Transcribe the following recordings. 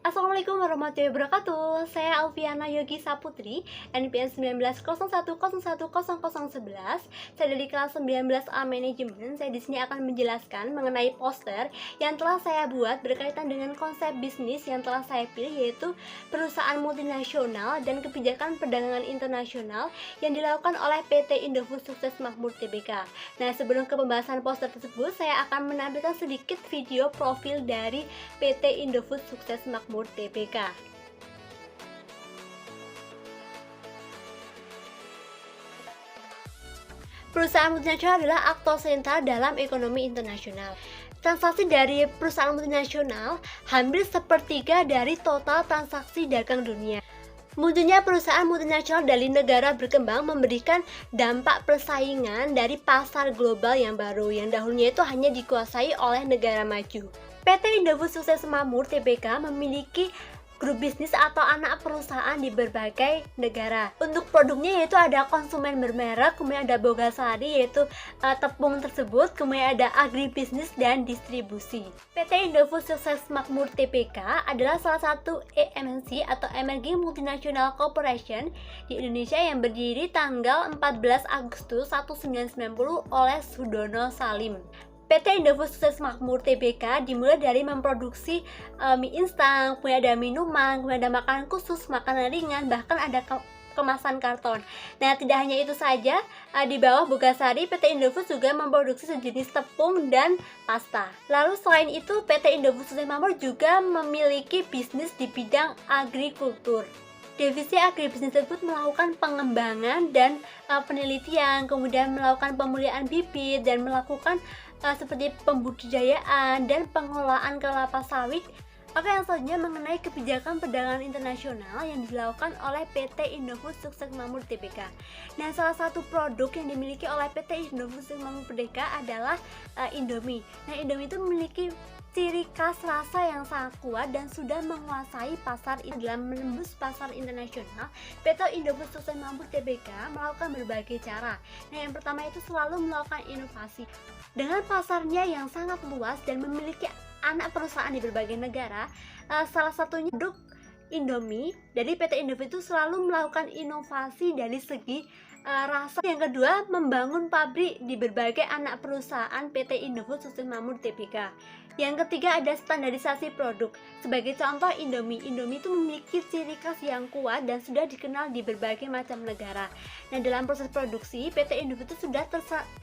Assalamualaikum warahmatullahi wabarakatuh. Saya Alfiana Yogi Saputri, NPM 1901010011. Saya dari kelas 19A Manajemen. Saya di sini akan menjelaskan mengenai poster yang telah saya buat berkaitan dengan konsep bisnis yang telah saya pilih, yaitu perusahaan multinasional dan kebijakan perdagangan internasional yang dilakukan oleh PT Indofood Sukses Makmur Tbk. Nah, sebelum ke pembahasan poster tersebut, saya akan menampilkan sedikit video profil dari PT Indofood Sukses Makmur Tbk. Perusahaan multinasional adalah aktor sentral dalam ekonomi internasional. Transaksi dari perusahaan multinasional hampir sepertiga dari total transaksi dagang dunia. Munculnya perusahaan multinasional dari negara berkembang memberikan dampak persaingan dari pasar global yang baru, yang dahulunya itu hanya dikuasai oleh negara maju. PT Indofood Sukses Makmur Tbk memiliki grup bisnis atau anak perusahaan di berbagai negara. Untuk produknya yaitu ada konsumen bermerek, kemudian ada Bogasari yaitu tepung tersebut, kemudian ada agribisnis dan distribusi. PT Indofood Sukses Makmur Tbk adalah salah satu EMNC atau Emerging Multinational Corporation di Indonesia yang berdiri tanggal 14 Agustus 1990 oleh Sudono Salim. PT Indofood Sukses Makmur Tbk dimulai dari memproduksi mie instan, kemudian ada minuman, kemudian ada makanan khusus, makanan ringan, bahkan ada kemasan karton. Nah, tidak hanya itu saja, di bawah Bogasari, PT Indofood juga memproduksi sejenis tepung dan pasta. Lalu selain itu, PT Indofood Sukses Makmur juga memiliki bisnis di bidang agrikultur. Divisi agribisnis tersebut melakukan pengembangan dan penelitian, kemudian melakukan pemulihan bibit dan melakukan seperti pembudidayaan dan pengelolaan kelapa sawit. Oke, yang selanjutnya mengenai kebijakan perdagangan internasional yang dilakukan oleh PT Indofood Sukses Makmur Tbk. Nah, salah satu produk yang dimiliki oleh PT Indofood Sukses Makmur Tbk adalah Indomie. Nah, Indomie itu memiliki ciri khas rasa yang sangat kuat dan sudah menguasai pasar dalam menembus pasar internasional. PT Indofood Sukses Makmur Tbk melakukan berbagai cara. Nah, yang pertama itu selalu melakukan inovasi. Dengan pasarnya yang sangat luas dan memiliki anak perusahaan di berbagai negara, salah satunya produk Indomie dari PT Indofood itu selalu melakukan inovasi dari segi rasa. Yang kedua, membangun pabrik di berbagai anak perusahaan PT Indofood Sukses Makmur Tbk. Yang ketiga, ada standarisasi produk. Sebagai contoh, Indomie itu memiliki ciri khas yang kuat dan sudah dikenal di berbagai macam negara. Nah, dalam proses produksi, PT Indofood itu sudah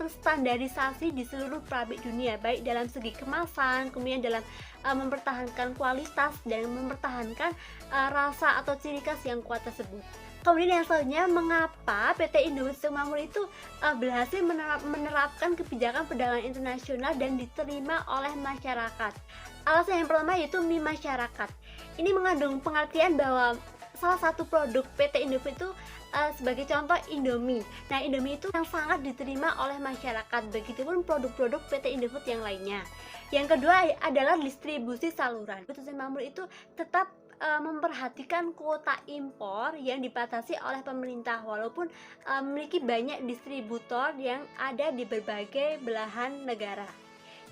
terstandarisasi di seluruh pabrik dunia, baik dalam segi kemasan, kemudian dalam mempertahankan kualitas dan mempertahankan rasa atau ciri khas yang kuat tersebut. Kemudian yang selanjutnya, mengapa PT Indofood Sukses Makmur itu berhasil menerapkan kebijakan perdagangan internasional dan diterima oleh masyarakat. Alasan yang pertama yaitu mie masyarakat. Ini mengandung pengertian bahwa salah satu produk PT Indofood itu sebagai contoh Indomie. Nah, Indomie itu yang sangat diterima oleh masyarakat, begitupun produk-produk PT Indofood yang lainnya. Yang kedua adalah distribusi saluran. PT Sukses Makmur itu tetap memperhatikan kuota impor yang dibatasi oleh pemerintah, walaupun memiliki banyak distributor yang ada di berbagai belahan negara.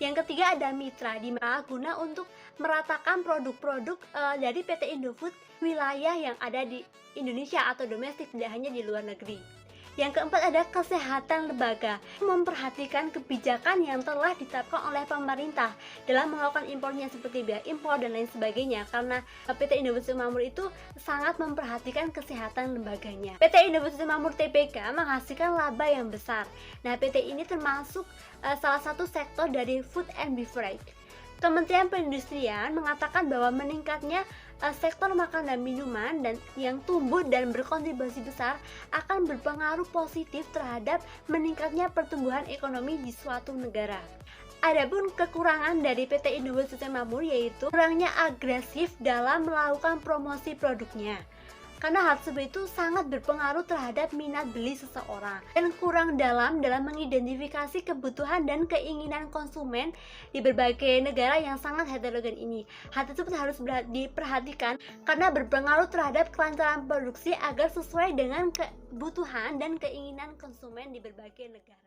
Yang ketiga ada mitra, di mana guna untuk meratakan produk-produk dari PT Indofood wilayah yang ada di Indonesia atau domestik, tidak hanya di luar negeri. Yang keempat ada kesehatan lembaga, memperhatikan kebijakan yang telah ditetapkan oleh pemerintah dalam melakukan impornya seperti biaya impor dan lain sebagainya, karena PT Indofood Sukses Makmur itu sangat memperhatikan kesehatan lembaganya. PT Indofood Sukses Makmur Tbk menghasilkan laba yang besar. Nah, PT ini termasuk salah satu sektor dari food and beverage. Kementerian Perindustrian mengatakan bahwa meningkatnya sektor makanan dan minuman dan yang tumbuh dan berkontribusi besar akan berpengaruh positif terhadap meningkatnya pertumbuhan ekonomi di suatu negara. Adapun kekurangan dari PT Indofood Sukses Makmur yaitu kurangnya agresif dalam melakukan promosi produknya. Karena hal tersebut itu sangat berpengaruh terhadap minat beli seseorang dan kurang dalam mengidentifikasi kebutuhan dan keinginan konsumen di berbagai negara yang sangat heterogen ini. Hal tersebut harus diperhatikan karena berpengaruh terhadap kelancaran produksi agar sesuai dengan kebutuhan dan keinginan konsumen di berbagai negara.